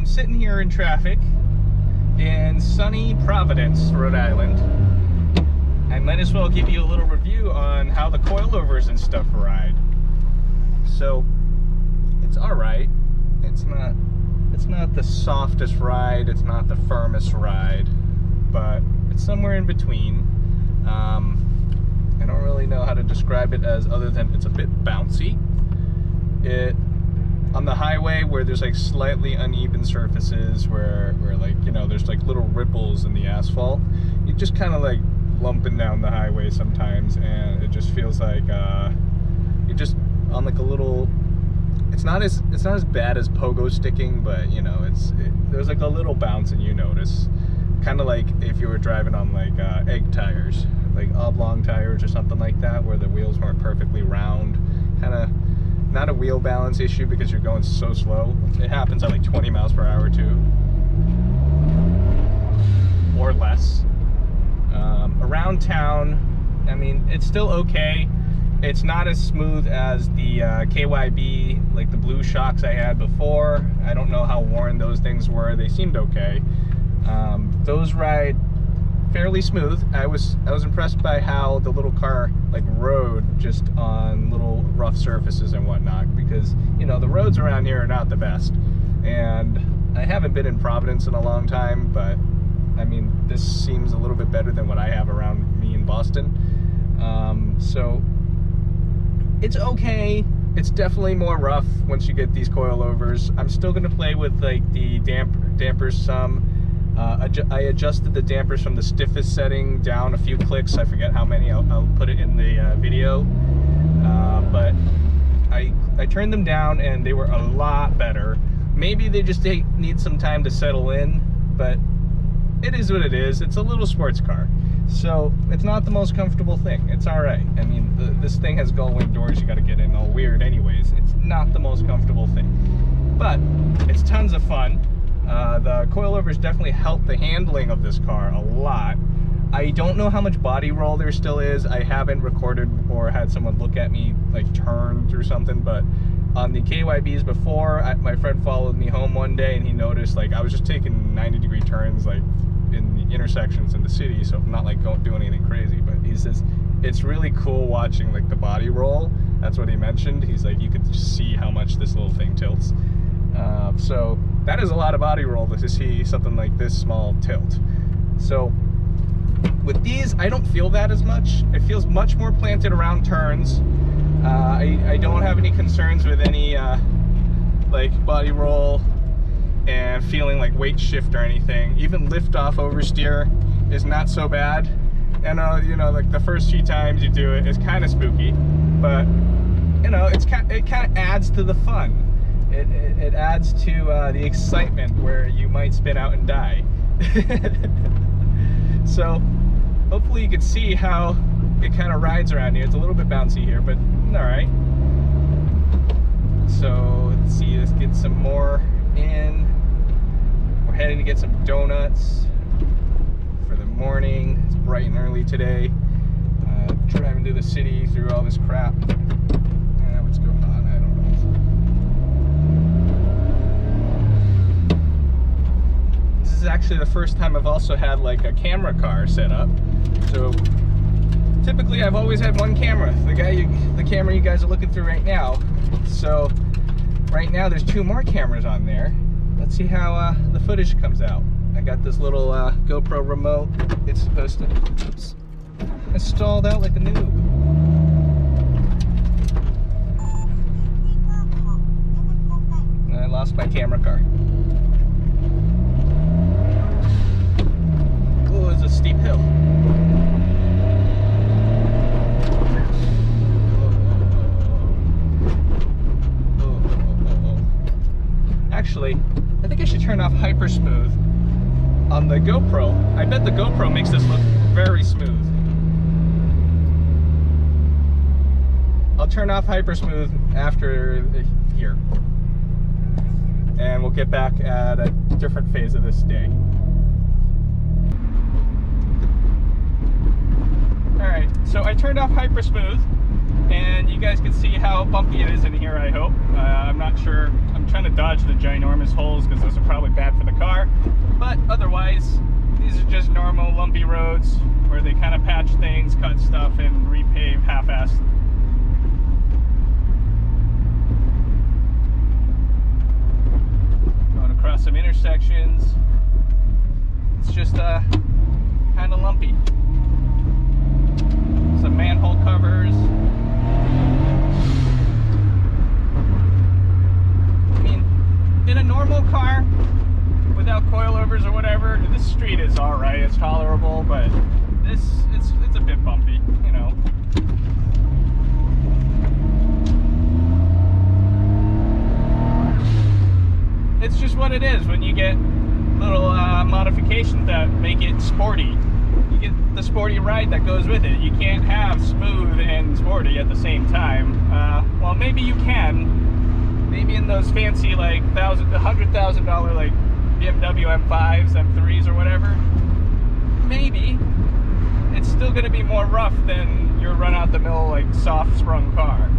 I'm sitting here in traffic in sunny Providence, Rhode Island. I might as well give you a little review on how the coilovers and stuff ride. So it's all right. It's not the softest ride. It's not the firmest ride, but it's somewhere in between. I don't really know how to describe it as other than it's a bit bouncy. On the highway where there's like slightly uneven surfaces where like, you know, there's like little ripples in the asphalt, you just kind of like lumping down the highway sometimes, and it just feels like you're just on like a little, it's not as bad as pogo sticking, but you know, there's like a little bounce and you notice, kind of like if you were driving on like egg tires, like oblong tires or something like that, where the wheels weren't perfectly round. Kind of not a wheel balance issue because you're going so slow. It happens at like 20 miles per hour too, or less. Around town, I mean, it's still okay. It's not as smooth as the KYB, like the blue shocks I had before. I don't know how worn those things were. They seemed okay. Those ride fairly smooth. I was impressed by how the little car like rode just on little rough surfaces and whatnot, because you know the roads around here are not the best, and I haven't been in Providence in a long time, but I mean this seems a little bit better than what I have around me in Boston. So it's okay. It's definitely more rough once you get these coilovers. I'm still going to play with like the dampers some. I adjusted the dampers from the stiffest setting down a few clicks. I forget how many. I'll put it in the video. But I turned them down and they were a lot better. Maybe they just need some time to settle in, but it is what it is. It's a little sports car, so it's not the most comfortable thing. It's all right. I mean, this thing has gullwing doors. You got to get in all weird anyways. It's not the most comfortable thing, but it's tons of fun. The coilovers definitely help the handling of this car a lot. I don't know how much body roll there still is. I haven't recorded or had someone look at me like turn through something, but on the KYBs before, my friend followed me home one day and he noticed like I was just taking 90-degree turns like in the intersections in the city, so I'm not like doing anything crazy, but he says it's really cool watching like the body roll. That's what he mentioned. He's like, you could just see how much this little thing tilts. So that is a lot of body roll to see something like this small tilt. So with these, I don't feel that as much. It feels much more planted around turns. I don't have any concerns with any like body roll and feeling like weight shift or anything. Even lift off oversteer is not so bad. And you know, like the first few times you do it, it's kind of spooky, but you know, it kind of adds to the fun. It adds to the excitement where you might spin out and die. So hopefully you can see how it kind of rides around here. It's a little bit bouncy here, but all right. So let's see, let's get some more in. We're heading to get some donuts for the morning. It's bright and early today. Driving through the city through all this crap. What's going on? I don't know. This is actually the first time I've also had like a camera car set up. So typically I've always had one camera, the camera you guys are looking through right now. So right now there's two more cameras on there. Let's see how the footage comes out. I got this little GoPro remote. It's supposed to, oops, it's stalled out like a noob. And I lost my camera car. Oh, it's a steep hill. Actually, I think I should turn off Hypersmooth on the GoPro. I bet the GoPro makes this look very smooth. I'll turn off Hypersmooth after here. And we'll get back at a different phase of this day. Alright, so I turned off Hypersmooth, and you guys can see how bumpy it is in here, I hope. I'm not sure. I'm trying to dodge the ginormous holes because those are probably bad for the car. But otherwise, these are just normal lumpy roads where they kind of patch things, cut stuff, and repave half-assed. Going across some intersections. It's just kind of lumpy. Some manhole covers. I mean, in a normal car, without coilovers or whatever, this street is alright, it's tolerable, but it's a bit bumpy, you know. It's just what it is when you get little modifications that make it sporty. You get the sporty ride that goes with it. You can't have smooth and sporty at the same time. Well, maybe you can. Maybe in those fancy like $100,000 like BMW M5s, M3s, or whatever. Maybe. It's still going to be more rough than your run-out-the-mill like soft-sprung car.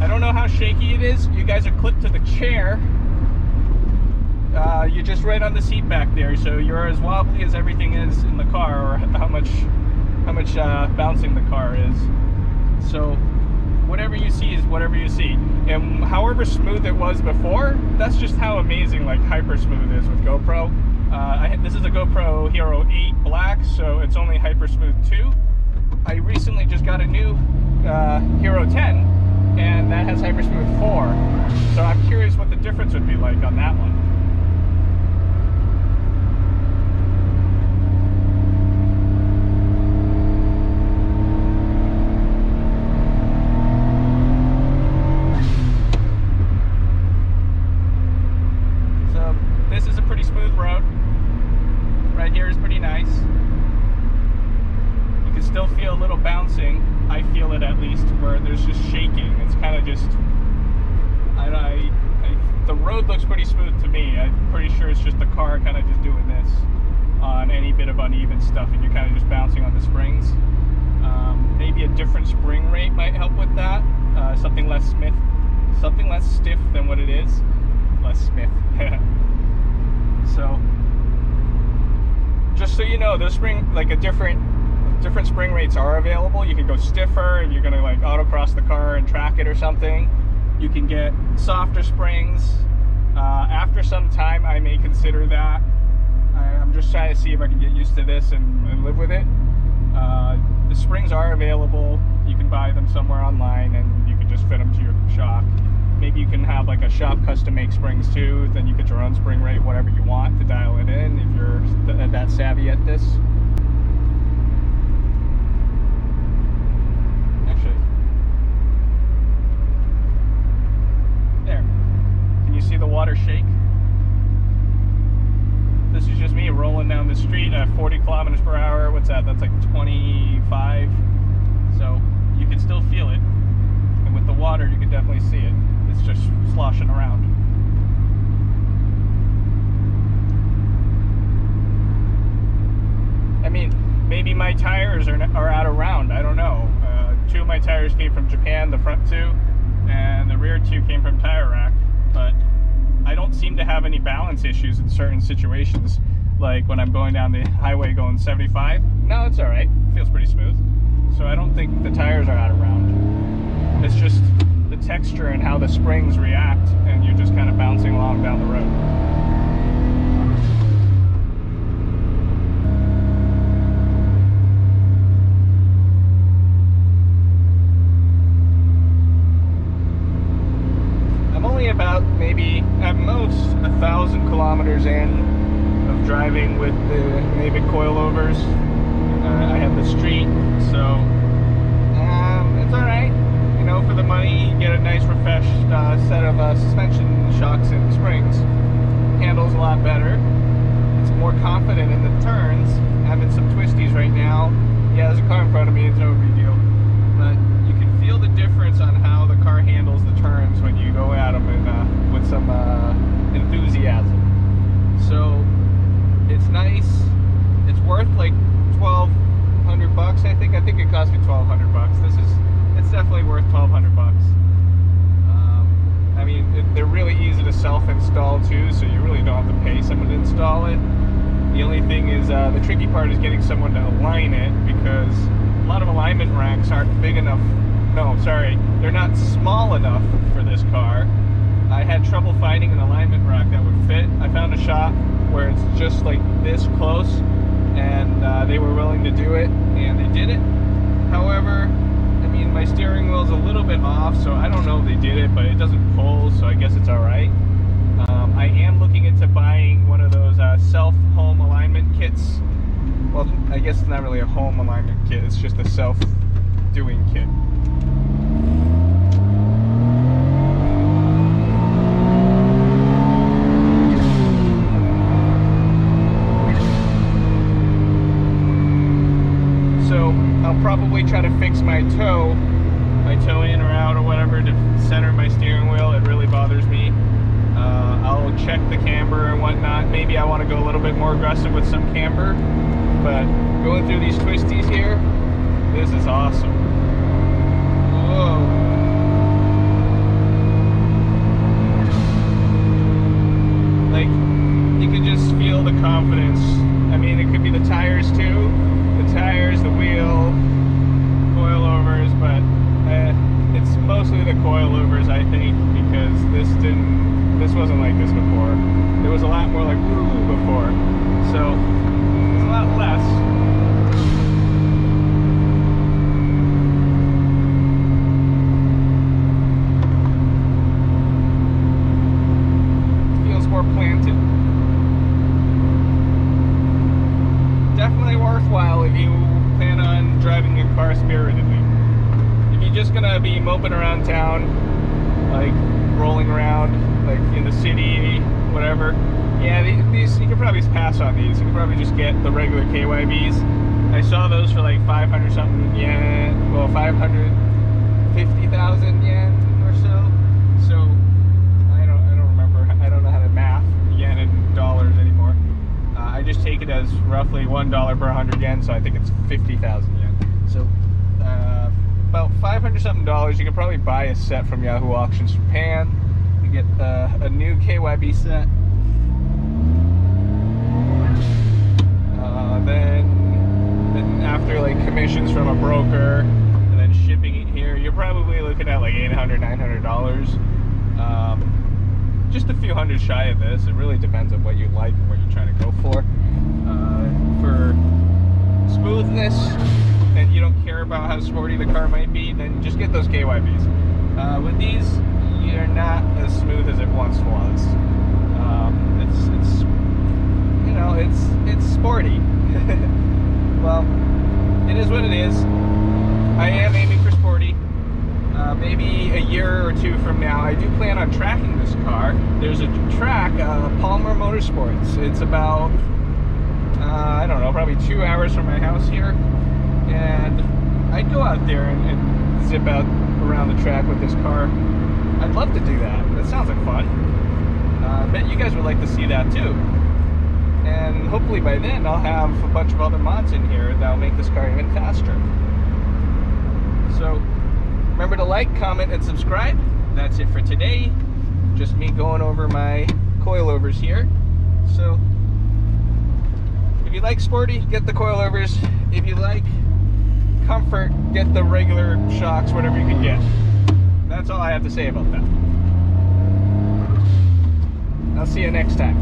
I don't know how shaky it is. You guys are clipped to the chair. You're just right on the seat back there, so you're as wobbly as everything is in the car, or how much bouncing the car is. So whatever you see is whatever you see. And however smooth it was before, that's just how amazing like Hypersmooth is with GoPro. This is a GoPro Hero 8 Black, so it's only Hypersmooth 2. I recently just got a new Hero 10, and that has Hypersmooth 4. So I'm curious what the difference would be like on that one. So this is a pretty smooth road. Right here is pretty nice. You can still feel a little bouncing. I feel it at least, where there's just shaking. It's kind of just, the road looks pretty smooth to me. I'm pretty sure it's just the car kind of just doing this on any bit of uneven stuff, and you're kind of just bouncing on the springs. Maybe a different spring rate might help with that. Something less stiff than what it is. Less Smith. So, just so you know, those different spring rates are available. You can go stiffer if you're going to like autocross the car and track it or something. You can get softer springs. After some time, I may consider that. I'm just trying to see if I can get used to this and live with it. The springs are available. You can buy them somewhere online, and you can just fit them to your shock. Maybe you can have like a shop custom make springs too. Then you get your own spring rate, whatever you want to dial it in if you're that savvy at this. You see the water shake? This is just me rolling down the street at 40 kilometers per hour. What's that? That's like 25. So you can still feel it. And with the water, you can definitely see it. It's just sloshing around. I mean, maybe my tires are out of round. I don't know. 2 of my tires came from Japan, the front 2, and the rear 2 came from Tire Rack. But I don't seem to have any balance issues in certain situations, like when I'm going down the highway going 75. No, it's all right. It feels pretty smooth. So I don't think the tires are out of round. It's just the texture and how the springs react, and you're just kind of bouncing along down the road. About maybe at most 1,000 kilometers in of driving with the Navic Coilovers. I have the street, so it's alright. You know, for the money, you get a nice refreshed set of suspension shocks and springs. Handles a lot better. It's more confident in the turns. I'm in some twisties right now. Yeah, there's a car in front of me, it's no big deal. But you can feel the difference on how the car handles the turns when you go at them with some enthusiasm. So it's nice. It's worth like $12 I think it cost me 1,200 bucks. It's definitely worth 1,200 bucks. I mean, they're really easy to self-install too, so you really don't have to pay someone to install it. The only thing is, the tricky part is getting someone to align it, because a lot of alignment racks aren't big enough. No, sorry, they're not small enough for this car. I had trouble finding an alignment rack that would fit. I found a shop where it's just like this close, and they were willing to do it, and they did it. However, I mean, my steering wheel's a little bit off, so I don't know if they did it, but it doesn't pull, so I guess it's alright. I am looking into buying one of those self-home alignment kits. Well, I guess it's not really a home alignment kit, it's just a self-doing kit. So I'll probably try to fix my toe in or out or whatever to center my steering wheel. It really bothers me. I'll check the camber and whatnot. Maybe I want to go a little bit more aggressive with some camber, but going through these twisties here, this is awesome. Whoa. Like, you can just feel the confidence. I mean, it could be the tires too. The tires, the wheel, coilovers, but it's mostly the coilovers, I think, because this wasn't like this before. It was a lot more like woo before, so it's a lot less. It feels more planted. Definitely worthwhile if you plan on driving your car spiritedly. If you're just gonna be moping around town, like rolling around, like in the city, whatever, yeah, these you can probably pass on these. You can probably just get the regular KYBs. I saw those for like 500 something yen, well, 550,000 yen or so. So I don't remember. I don't know how to math yen and dollars anymore. I just take it as roughly $1 per 100 yen, so I think it's 50,000 yen. So about 500 something dollars, you can probably buy a set from Yahoo Auctions Japan. You get a new KYB set. Then after like commissions from a broker and then shipping it here, you're probably looking at like $800, $900. Just a few hundred shy of this. It really depends on what you like and what you're trying to go for. For smoothness, and you don't care about how sporty the car might be, then just get those KYBs. With these, you're not as smooth as it once was. It's you know, it's sporty. Well, it is what it is. I am aiming for sporty. Maybe a year or two from now, I do plan on tracking this car. There's a track, Palmer Motorsports. It's about, I don't know, probably 2 hours from my house here. And I'd go out there and zip out around the track with this car. I'd love to do that. That sounds like fun. I bet you guys would like to see that too. And hopefully by then I'll have a bunch of other mods in here that'll make this car even faster. So remember to like, comment, and subscribe. That's it for today. Just me going over my coilovers here. So if you like sporty, get the coilovers. If you like comfort, get the regular shocks, whatever you can get. That's all I have to say about that. I'll see you next time.